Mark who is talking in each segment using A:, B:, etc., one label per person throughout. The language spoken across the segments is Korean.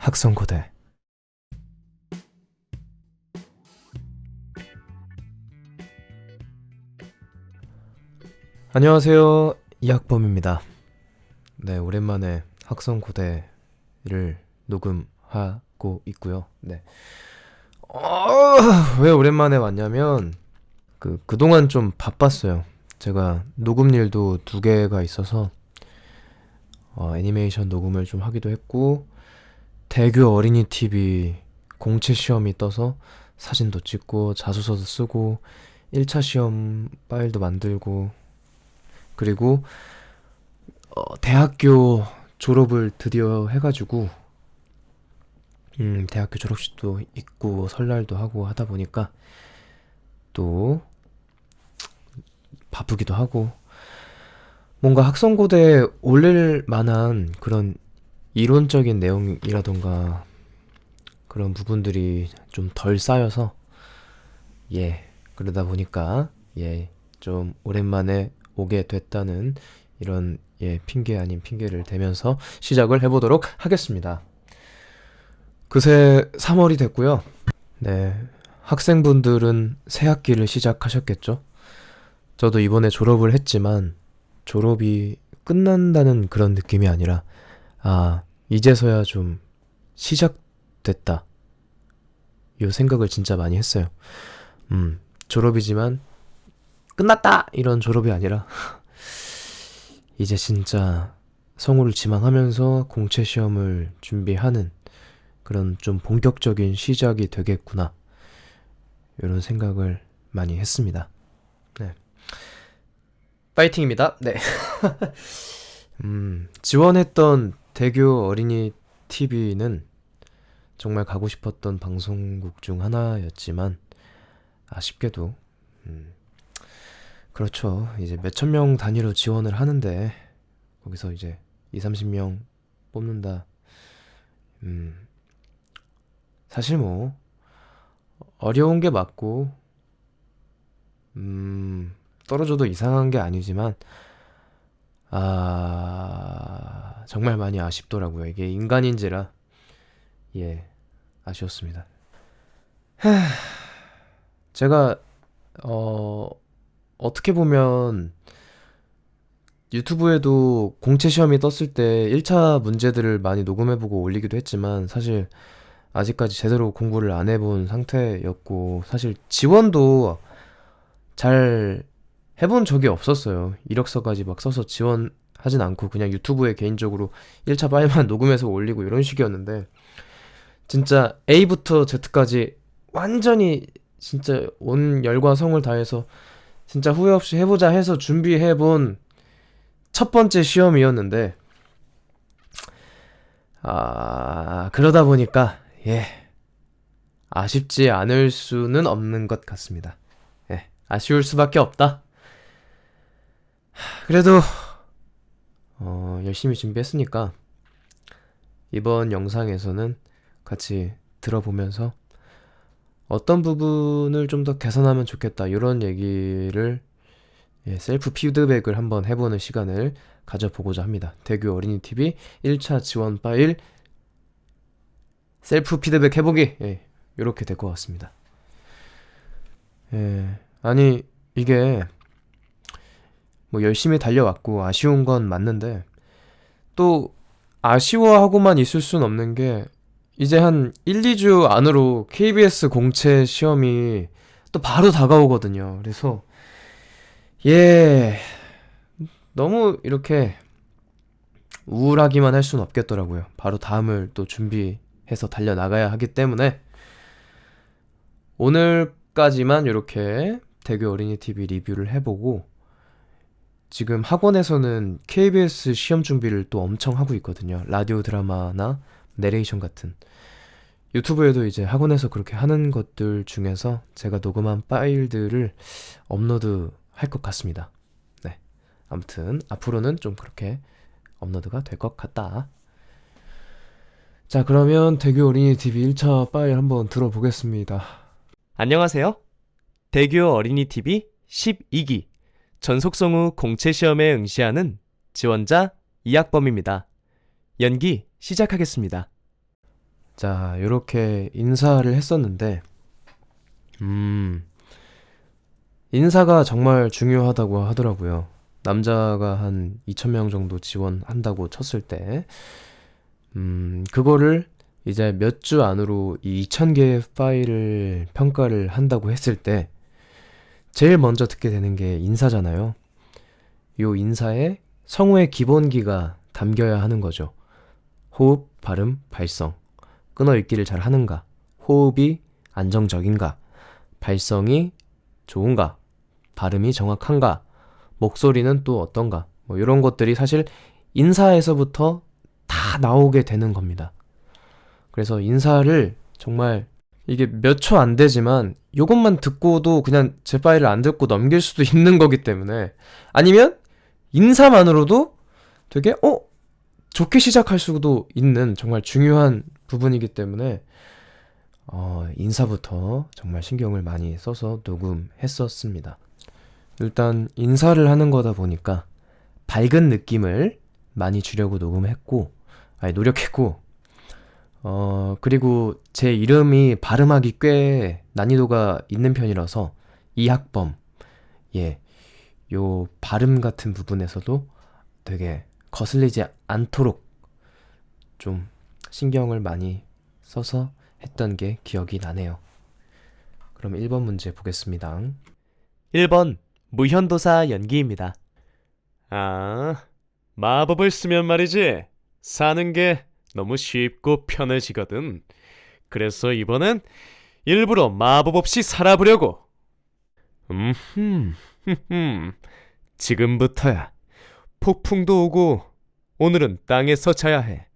A: 학성고대. 안녕하세요, 이학범입니다. 네, 오랜만에 학성고대를 녹음하고 있고요. 네. 왜 오랜만에 왔냐면 그동안 좀 바빴어요. 제가 녹음 일도 두 개가 있어서 애니메이션 녹음을 좀 하기도 했고, 대교 어린이 TV 공채 시험이 떠서 사진도 찍고 자소서도 쓰고 1차 시험 파일도 만들고, 그리고 대학교 졸업을 드디어 해가지고 대학교 졸업식도 있고 설날도 하고 하다 보니까 또 바쁘기도 하고, 뭔가 학성고대에 올릴 만한 그런 이론적인 내용이라던가 그런 부분들이 좀 덜 쌓여서, 그러다 보니까 좀 오랜만에 오게 됐다는 이런 핑계 아닌 핑계를 대면서 시작을 해보도록 하겠습니다. 그새 3월이 됐고요. 네, 학생분들은 새 학기를 시작하셨겠죠? 저도 이번에 졸업을 했지만 졸업이 끝난다는 그런 느낌이 아니라, 이제서야 좀 시작됐다, 이 생각을 진짜 많이 했어요. 졸업이지만 끝났다 이런 졸업이 아니라 이제 진짜 성우를 지망하면서 공채 시험을 준비하는 그런 좀 본격적인 시작이 되겠구나, 이런 생각을 많이 했습니다. 네. 파이팅입니다. 네. 지원했던 대교 어린이 TV는 정말 가고 싶었던 방송국 중 하나였지만, 아쉽게도 그렇죠. 이제 몇천 명 단위로 지원을 하는데 거기서 이제 2, 30명 뽑는다. 사실 뭐 어려운 게 맞고 떨어져도 이상한 게 아니지만, 정말 많이 아쉽더라고요. 이게 인간인지라 아쉬웠습니다. 제가 어떻게 보면 유튜브에도 공채 시험이 떴을 때 1차 문제들을 많이 녹음해보고 올리기도 했지만, 사실 아직까지 제대로 공부를 안 해본 상태였고, 사실 지원도 잘 해본 적이 없었어요. 이력서까지 막 써서 지원하진 않고 그냥 유튜브에 개인적으로 1차 파일만 녹음해서 올리고 이런 식이었는데, 진짜 A부터 Z까지 완전히 진짜 온 열과 성을 다해서 진짜 후회 없이 해보자 해서 준비해본 첫 번째 시험이었는데, 그러다 보니까 아쉽지 않을 수는 없는 것 같습니다. 아쉬울 수밖에 없다. 그래도 열심히 준비했으니까 이번 영상에서는 같이 들어보면서 어떤 부분을 좀 더 개선하면 좋겠다, 이런 얘기를 셀프 피드백을 한번 해보는 시간을 가져보고자 합니다. 대교 어린이 TV 1차 지원 파일 셀프 피드백 해보기, 이렇게 될 것 같습니다. 아니, 이게 뭐 열심히 달려왔고 아쉬운 건 맞는데, 또 아쉬워하고만 있을 순 없는 게, 이제 한 1, 2주 안으로 KBS 공채 시험이 또 바로 다가오거든요. 그래서 너무 이렇게 우울하기만 할 순 없겠더라고요. 바로 다음을 또 준비해서 달려나가야 하기 때문에 오늘까지만 이렇게 대교 어린이 TV 리뷰를 해보고, 지금 학원에서는 KBS 시험 준비를 또 엄청 하고 있거든요. 라디오 드라마나 내레이션 같은. 유튜브에도 이제 학원에서 그렇게 하는 것들 중에서 제가 녹음한 파일들을 업로드 할 것 같습니다. 네. 아무튼 앞으로는 좀 그렇게 업로드가 될 것 같다. 자, 그러면 대교 어린이 TV 1차 파일 한번 들어보겠습니다. 안녕하세요. 대교 어린이 TV 12기 전속성우 공채 시험에 응시하는 지원자 이학범입니다. 연기 시작하겠습니다. 자, 요렇게 인사를 했었는데, 음, 인사가 정말 중요하다고 하더라고요. 남자가 한 2,000명 정도 지원한다고 쳤을 때, 그거를 이제 몇 주 안으로 이 2,000개의 파일을 평가를 한다고 했을 때, 제일 먼저 듣게 되는 게 인사잖아요. 요 인사에 성우의 기본기가 담겨야 하는 거죠. 호흡, 발음, 발성. 끊어 읽기를 잘 하는가? 호흡이 안정적인가? 발성이 좋은가? 발음이 정확한가? 목소리는 또 어떤가? 뭐 이런 것들이 사실 인사에서부터 다 나오게 되는 겁니다. 그래서 인사를 정말 이게 몇 초 안 되지만 요것만 듣고도 그냥 제 파일을 안 듣고 넘길 수도 있는 거기 때문에, 아니면 인사만으로도 되게 좋게 시작할 수도 있는 정말 중요한 부분이기 때문에 인사부터 정말 신경을 많이 써서 녹음했었습니다. 일단 인사를 하는 거다 보니까 밝은 느낌을 많이 주려고 녹음했고, 아니 노력했고, 그리고 제 이름이 발음하기 꽤 난이도가 있는 편이라서 이학범, 예, 요 발음 같은 부분에서도 되게 거슬리지 않도록 좀 신경을 많이 써서 했던 게 기억이 나네요. 그럼 1번 문제 보겠습니다.
B: 1번 무현도사 연기입니다. 아, 마법을 쓰면 말이지. 사는 게 너무 쉽고 편해지거든. 그래서 이번엔 일부러 마법 없이 살아보려고. 지금부터야. 폭풍도 오고 오늘은 땅에서 자야 해.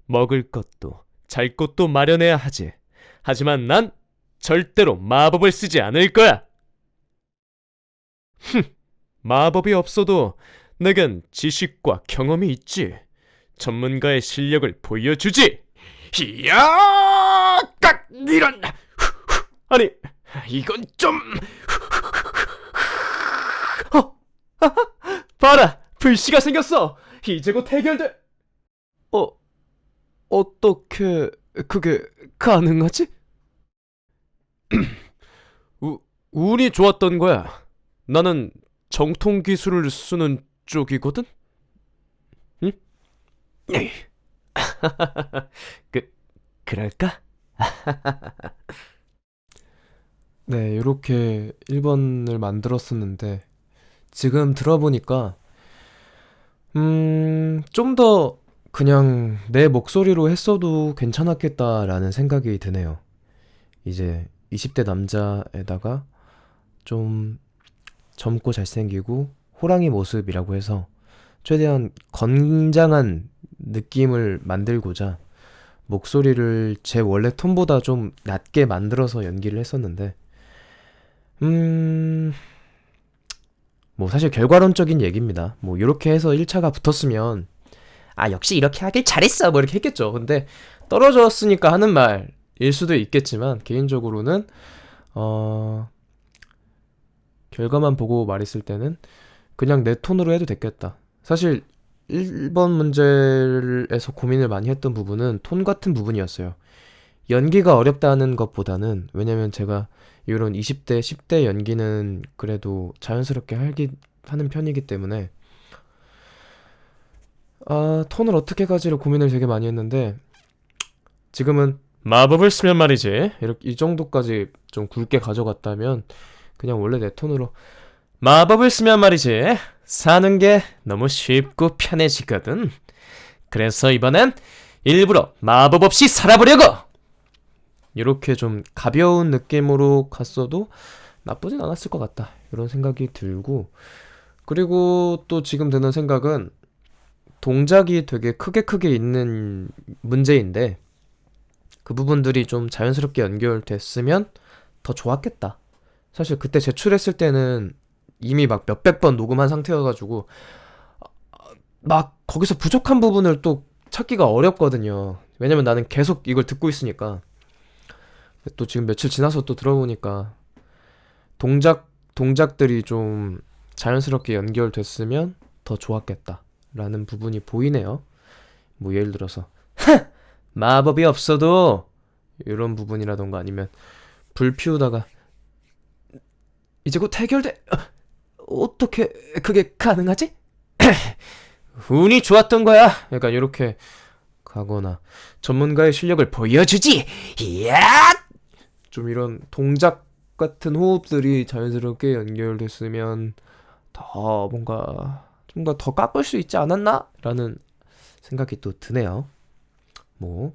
B: 먹을 것도 잘 곳도 마련해야 하지. 하지만 난 절대로 마법을 쓰지 않을 거야. 마법이 없어도 내겐 지식과 경험이 있지. 전문가의 실력을 보여주지. 이야! 깍! 이런! 아니, 이건 좀... 봐라! 불씨가 생겼어! 이제 곧 해결돼!
A: 어떻게 그게 가능하지?
B: 운이 좋았던 거야. 나는 정통 기술을 쓰는 쪽이거든? 응? 그럴까?
A: 네, 이렇게 1번을 만들었었는데 지금 들어보니까 좀 더 그냥 내 목소리로 했어도 괜찮았겠다라는 생각이 드네요. 이제 20대 남자에다가 좀 젊고 잘생기고 호랑이 모습이라고 해서 최대한 건장한 느낌을 만들고자 목소리를 제 원래 톤보다 좀 낮게 만들어서 연기를 했었는데, 뭐 사실 결과론적인 얘기입니다. 뭐 이렇게 해서 1차가 붙었으면 역시 이렇게 하길 잘했어 뭐 이렇게 했겠죠. 근데 떨어졌으니까 하는 말일 수도 있겠지만, 개인적으로는 결과만 보고 말했을 때는 그냥 내 톤으로 해도 됐겠다. 사실 1번 문제에서 고민을 많이 했던 부분은 톤 같은 부분이었어요. 연기가 어렵다는 것보다는, 왜냐면 제가 이런 20대, 10대 연기는 그래도 자연스럽게 하는 편이기 때문에 톤을 어떻게 가지를 고민을 되게 많이 했는데, 지금은 마법을 쓰면 말이지, 이렇게 이 정도까지 좀 굵게 가져갔다면 그냥 원래 내 톤으로 마법을 쓰면 말이지, 사는 게 너무 쉽고 편해지거든. 그래서 이번엔 일부러 마법 없이 살아보려고! 이렇게 좀 가벼운 느낌으로 갔어도 나쁘진 않았을 것 같다, 이런 생각이 들고, 그리고 또 지금 드는 생각은 동작이 되게 크게 있는 문제인데 그 부분들이 좀 자연스럽게 연결됐으면 더 좋았겠다. 사실 그때 제출했을 때는 이미 막 몇백 번 녹음한 상태여가지고 막 거기서 부족한 부분을 또 찾기가 어렵거든요. 왜냐면 나는 계속 이걸 듣고 있으니까. 또 지금 며칠 지나서 또 들어보니까 동작들이 좀 자연스럽게 연결됐으면 더 좋았겠다 라는 부분이 보이네요. 뭐 예를 들어서 마법이 없어도 이런 부분이라던가 아니면 불 피우다가 이제 곧 해결돼. 어떻게 그게 가능하지? 운이 좋았던 거야. 약간 이렇게 가거나 전문가의 실력을 보여주지. 이야! 좀 이런 동작 같은 호흡들이 자연스럽게 연결됐으면 더 뭔가 좀 더 깎을 수 있지 않았나? 라는 생각이 또 드네요. 뭐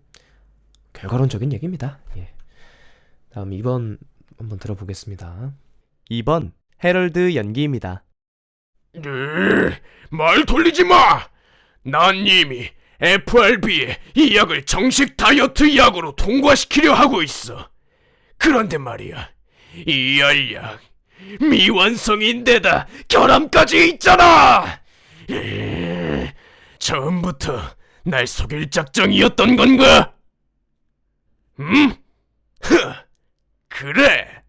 A: 결과론적인 얘기입니다. 예. 다음 2번 한번 들어보겠습니다. 2번 해럴드 연기입니다.
C: 말 돌리지 마! 난 이미 FRB에 이 약을 정식 다이어트 약으로 통과시키려 하고 있어. 그런데 말이야, 이 알약 미완성인데다 결함까지 있잖아! 처음부터 날 속일 작정이었던 건가? 그래,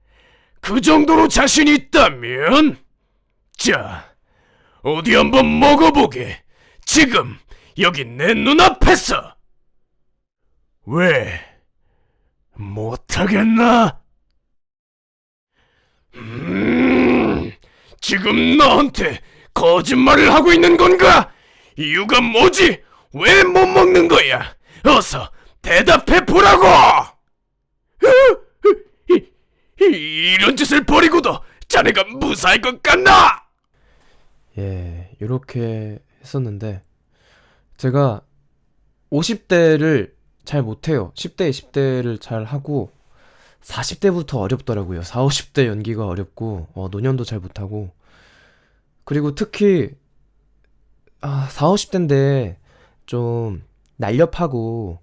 C: 그 정도로 자신 있다면 자, 어디 한번 먹어보게. 지금 여기 내 눈앞에서. 왜? 못하겠나? 지금 나한테 거짓말을 하고 있는 건가? 이유가 뭐지? 왜 못 먹는 거야? 어서 대답해 보라고! 이런 짓을 벌이고도 자네가 무사할 것 같나?
A: 예, 이렇게 했었는데 제가 50대를 잘 못해요. 10대, 20대를 잘 하고 40대부터 어렵더라고요. 4, 50대 연기가 어렵고 노년도 잘 못하고 그리고 특히 4, 50대인데 좀 날렵하고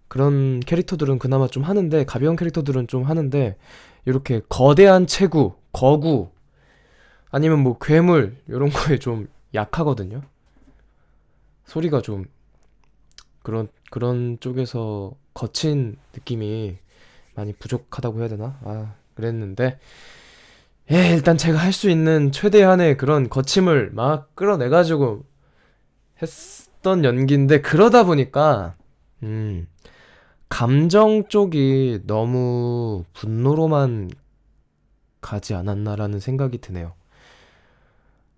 A: 그런 캐릭터들은 그나마 좀 하는데 가벼운 캐릭터들은 좀 하는데 이렇게 거대한 체구, 거구 아니면 뭐 괴물 이런 거에 좀 약하거든요. 소리가 좀 그런 쪽에서 거친 느낌이 많이 부족하다고 해야 되나? 그랬는데 일단 제가 할 수 있는 최대한의 그런 거침을 막 끌어내가지고 했던 연기인데 그러다 보니까 감정 쪽이 너무 분노로만 가지 않았나라는 생각이 드네요.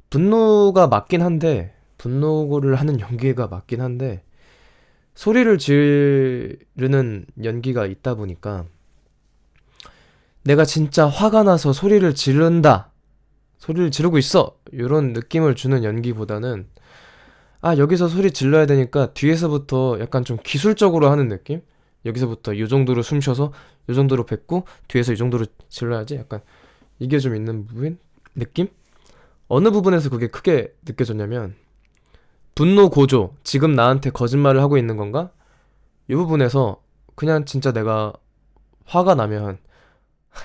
A: 분노가 맞긴 한데 분노를 하는 연기가 맞긴 한데 소리를 지르는 연기가 있다 보니까 내가 진짜 화가 나서 소리를 지른다, 소리를 지르고 있어 이런 느낌을 주는 연기보다는 여기서 소리 질러야 되니까 뒤에서부터 약간 좀 기술적으로 하는 느낌? 여기서부터 이 정도로 숨 쉬어서 이 정도로 뱉고 뒤에서 이 정도로 질러야지, 약간 이게 좀 있는 부분? 느낌? 어느 부분에서 그게 크게 느껴졌냐면 분노 고조, 지금 나한테 거짓말을 하고 있는 건가? 이 부분에서 그냥 진짜 내가 화가 나면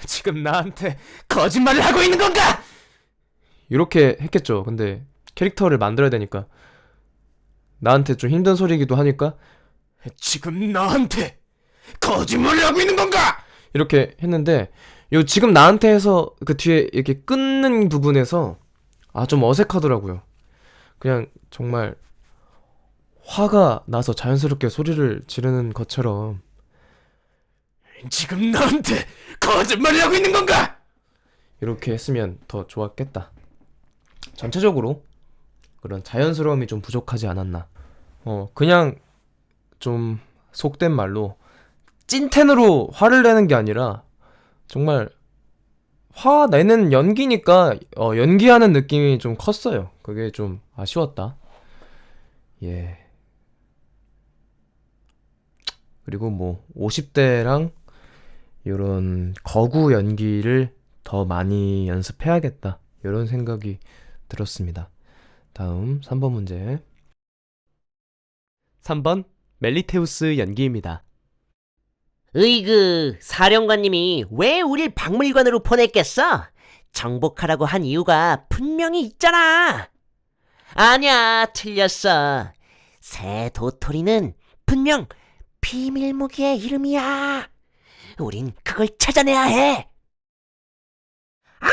A: 지금 나한테 거짓말을 하고 있는 건가? 이렇게 했겠죠. 근데 캐릭터를 만들어야 되니까 나한테 좀 힘든 소리이기도 하니까
C: 지금 나한테 거짓말을 하고 있는 건가?
A: 이렇게 했는데 요 지금 나한테 해서 그 뒤에 이렇게 끊는 부분에서 좀 어색하더라고요. 그냥 정말 화가 나서 자연스럽게 소리를 지르는 것처럼
C: 지금 나한테 거짓말을 하고 있는 건가?
A: 이렇게 했으면 더 좋았겠다. 전체적으로 그런 자연스러움이 좀 부족하지 않았나. 그냥 좀 속된 말로 찐텐으로 화를 내는 게 아니라 정말 화 내는 연기니까 연기하는 느낌이 좀 컸어요. 그게 좀 아쉬웠다. 예. 그리고 뭐 50대랑 이런 거구 연기를 더 많이 연습해야겠다, 이런 생각이 들었습니다. 다음 3번 문제. 3번 멜리테우스 연기입니다.
D: 으이그, 사령관님이 왜 우릴 박물관으로 보냈겠어? 정복하라고 한 이유가 분명히 있잖아. 아니야, 틀렸어. 새 도토리는 분명 비밀 무기의 이름이야. 우린 그걸 찾아내야 해. 아우,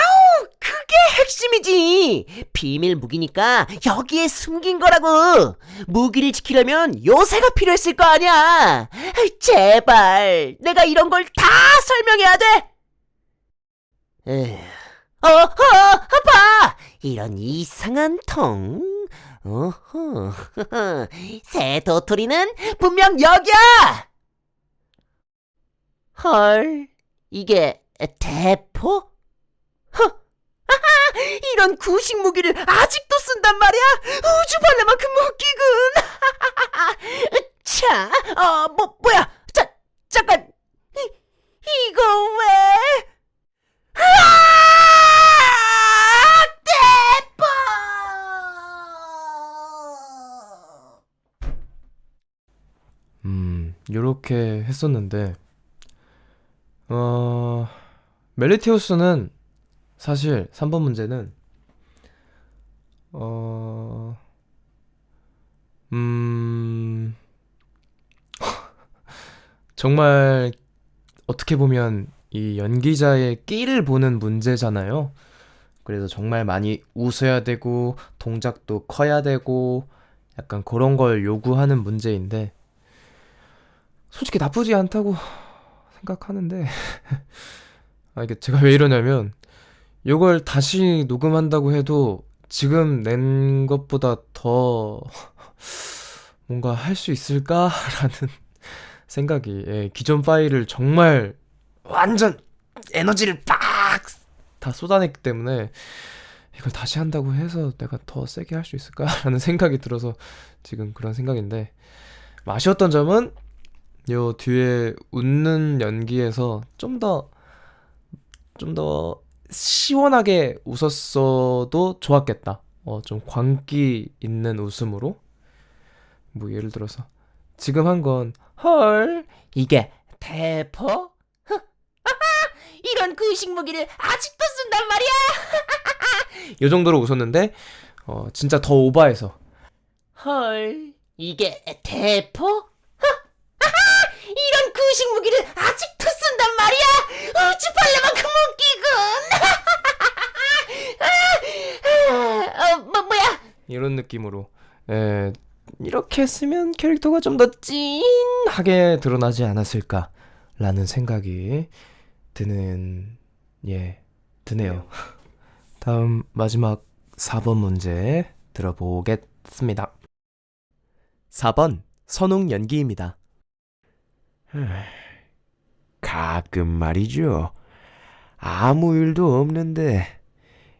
D: 그게 핵심이지. 비밀 무기니까 여기에 숨긴 거라고. 무기를 지키려면 요새가 필요했을 거 아니야. 제발, 내가 이런 걸 다 설명해야 돼? 에휴. 봐! 이런 이상한 통. 어허, 새 도토리는 분명 여기야! 헐, 이게 대포? 이런 구식 무기를 아직도 쓴단 말이야? 우주벌레만큼 웃기군! 자, 뭐야? 잠깐! 이거 왜? 대포!
A: 요렇게 했었는데, 멜리티우스는 사실 3번 문제는, 정말 어떻게 보면 이 연기자의 끼를 보는 문제잖아요. 그래서 정말 많이 웃어야 되고, 동작도 커야 되고, 약간 그런 걸 요구하는 문제인데, 솔직히 나쁘지 않다고 생각하는데, 이게 제가 왜 이러냐면, 요걸 다시 녹음한다고 해도 지금 낸 것보다 더 뭔가 할 수 있을까라는 생각이, 기존 파일을 정말 완전 에너지를 빡 다 쏟아냈기 때문에 이걸 다시 한다고 해서 내가 더 세게 할 수 있을까라는 생각이 들어서 지금 그런 생각인데, 아쉬웠던 점은 요 뒤에 웃는 연기에서 좀 더 시원하게 웃었어도 좋았겠다. 좀 광기 있는 웃음으로. 뭐 예를 들어서 지금 한 건 헐, 이게 대포?
D: 이런 구식 무기를 아직도 쓴단 말이야?
A: 요 정도로 웃었는데, 진짜 더 오버해서
D: 헐, 이게 대포? 이런 구식 무기를 아직도 쓴단 말이야? 우주벌레만큼 웃기군. 뭐야?
A: 이런 느낌으로, 이렇게 쓰면 캐릭터가 좀 더 찐하게 드러나지 않았을까라는 생각이 드네요. 다음 마지막 4번 문제 들어보겠습니다. 4번 선웅 연기입니다.
C: 가끔 말이죠. 아무 일도 없는데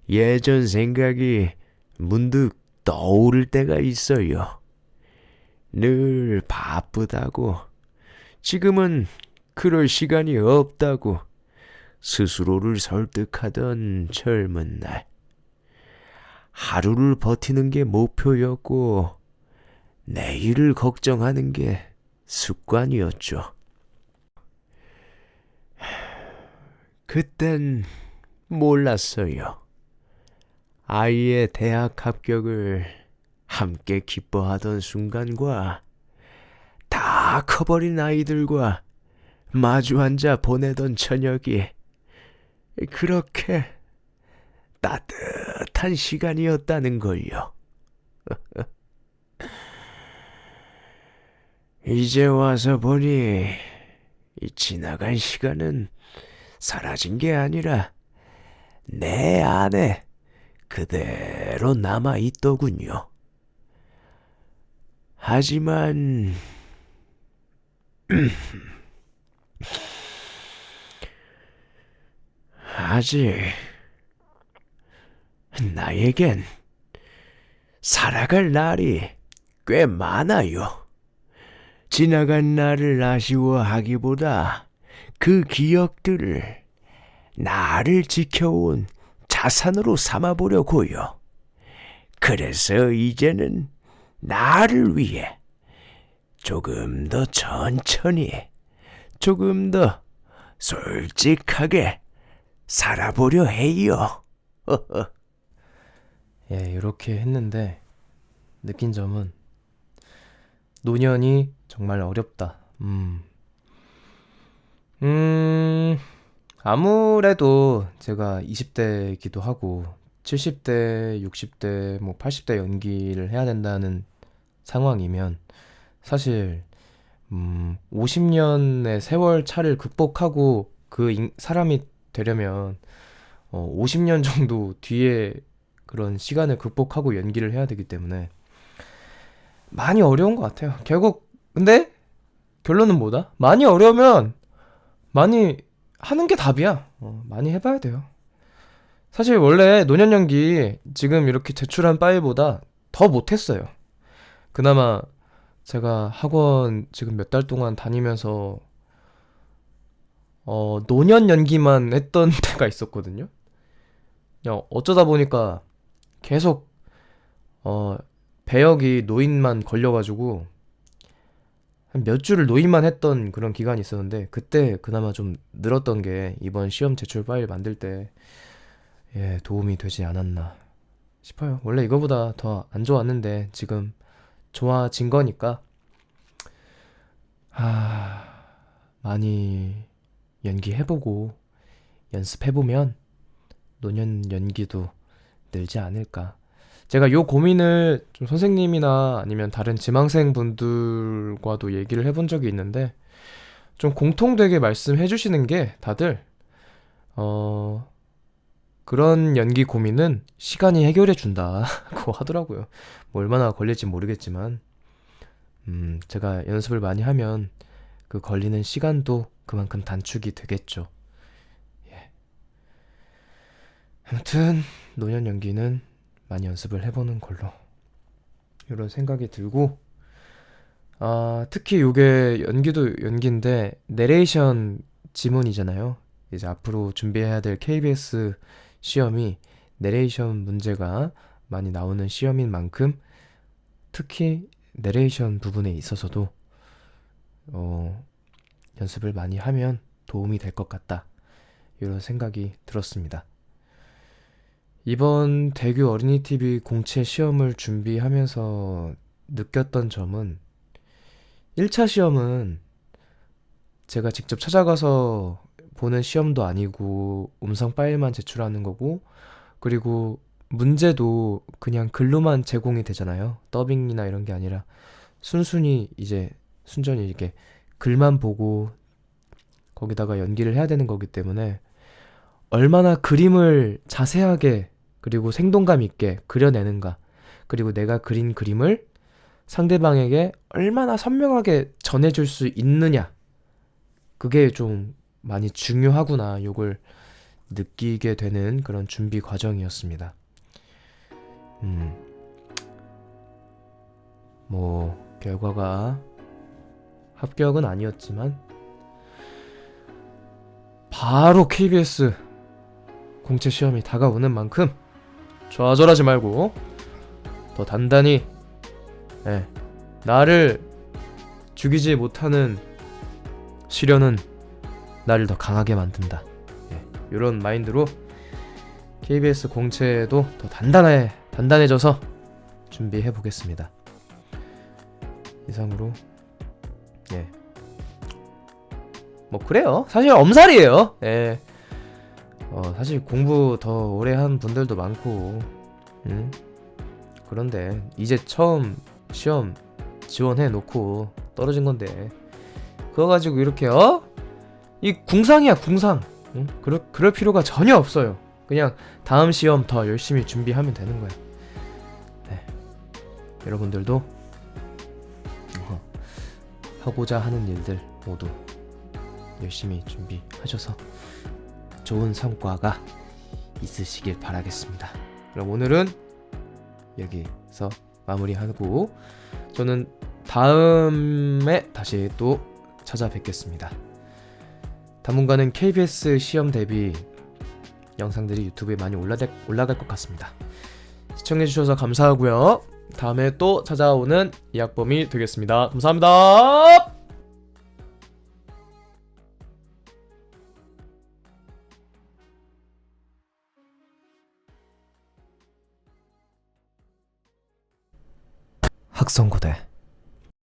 C: 예전 생각이 문득 떠오를 때가 있어요. 늘 바쁘다고, 지금은 그럴 시간이 없다고 스스로를 설득하던 젊은 날. 하루를 버티는 게 목표였고 내일을 걱정하는 게 습관이었죠. 그땐 몰랐어요. 아이의 대학 합격을 함께 기뻐하던 순간과 다 커버린 아이들과 마주 앉아 보내던 저녁이 그렇게 따뜻한 시간이었다는 걸요. 이제 와서 보니 이 지나간 시간은 사라진 게 아니라 내 안에 그대로 남아 있더군요. 하지만 아직 나에겐 살아갈 날이 꽤 많아요. 지나간 날을 아쉬워하기보다 그 기억들을 나를 지켜온 자산으로 삼아보려고요. 그래서 이제는 나를 위해 조금 더 천천히, 조금 더 솔직하게 살아보려 해요.
A: 이렇게 했는데 느낀 점은 노년이 정말 어렵다. 아무래도 제가 20대이기도 하고 70대, 60대, 뭐 80대 연기를 해야 된다는 상황이면 사실 50년의 세월 차를 극복하고 사람이 되려면 50년 정도 뒤에 그런 시간을 극복하고 연기를 해야 되기 때문에 많이 어려운 것 같아요. 결국 근데 결론은 뭐다? 많이 어려우면 많이 하는 게 답이야. 많이 해봐야 돼요. 사실 원래 노년 연기 지금 이렇게 제출한 파일보다 더 못했어요. 그나마 제가 학원 지금 몇 달 동안 다니면서 노년 연기만 했던 때가 있었거든요. 그냥 어쩌다 보니까 계속 배역이 노인만 걸려가지고 한 몇 주를 노인만 했던 그런 기간이 있었는데 그때 그나마 좀 늘었던 게 이번 시험 제출 파일 만들 때 도움이 되지 않았나 싶어요. 원래 이거보다 더 안 좋았는데 지금 좋아진 거니까 많이 연기해보고 연습해보면 노년 연기도 늘지 않을까. 제가 요 고민을 좀 선생님이나 아니면 다른 지망생 분들과도 얘기를 해본 적이 있는데 좀 공통되게 말씀해 주시는 게 다들 그런 연기 고민은 시간이 해결해 준다고 하더라고요. 뭐 얼마나 걸릴지 모르겠지만 제가 연습을 많이 하면 그 걸리는 시간도 그만큼 단축이 되겠죠. 예. 아무튼 노년 연기는 많이 연습을 해보는 걸로 이런 생각이 들고 특히 요게 연기도 연기인데 내레이션 지문이잖아요. 이제 앞으로 준비해야 될 KBS 시험이 내레이션 문제가 많이 나오는 시험인 만큼 특히 내레이션 부분에 있어서도 연습을 많이 하면 도움이 될 것 같다. 이런 생각이 들었습니다. 이번 대규 어린이 TV 공채 시험을 준비하면서 느꼈던 점은 1차 시험은 제가 직접 찾아가서 보는 시험도 아니고 음성 파일만 제출하는 거고 그리고 문제도 그냥 글로만 제공이 되잖아요. 더빙이나 이런 게 아니라 순순히 순전히 이렇게 글만 보고 거기다가 연기를 해야 되는 거기 때문에 얼마나 그림을 자세하게 그리고 생동감 있게 그려내는가 그리고 내가 그린 그림을 상대방에게 얼마나 선명하게 전해줄 수 있느냐 그게 좀 많이 중요하구나 요걸 느끼게 되는 그런 준비 과정이었습니다. 뭐 결과가 합격은 아니었지만 바로 KBS 공채 시험이 다가오는 만큼 좌절하지 말고 더 단단히 나를 죽이지 못하는 시련은 나를 더 강하게 만든다. 이런 마인드로 KBS 공채도 더 단단해져서 준비해 보겠습니다. 이상으로 뭐 그래요. 사실 엄살이에요. 사실 공부 더 오래 한 분들도 많고 그런데 이제 처음 시험 지원해 놓고 떨어진 건데 그거 가지고 이렇게 이 궁상이야 궁상. 그럴 필요가 전혀 없어요. 그냥 다음 시험 더 열심히 준비하면 되는 거야. 여러분들도 하고자 하는 일들 모두 열심히 준비하셔서 좋은 성과가 있으시길 바라겠습니다. 그럼 오늘은 여기서 마무리하고 저는 다음에 다시 또 찾아뵙겠습니다. 당분간은 KBS 시험 대비 영상들이 유튜브에 많이 올라갈 것 같습니다. 시청해주셔서 감사하고요. 다음에 또 찾아오는 이학범이 되겠습니다. 감사합니다. 학성고대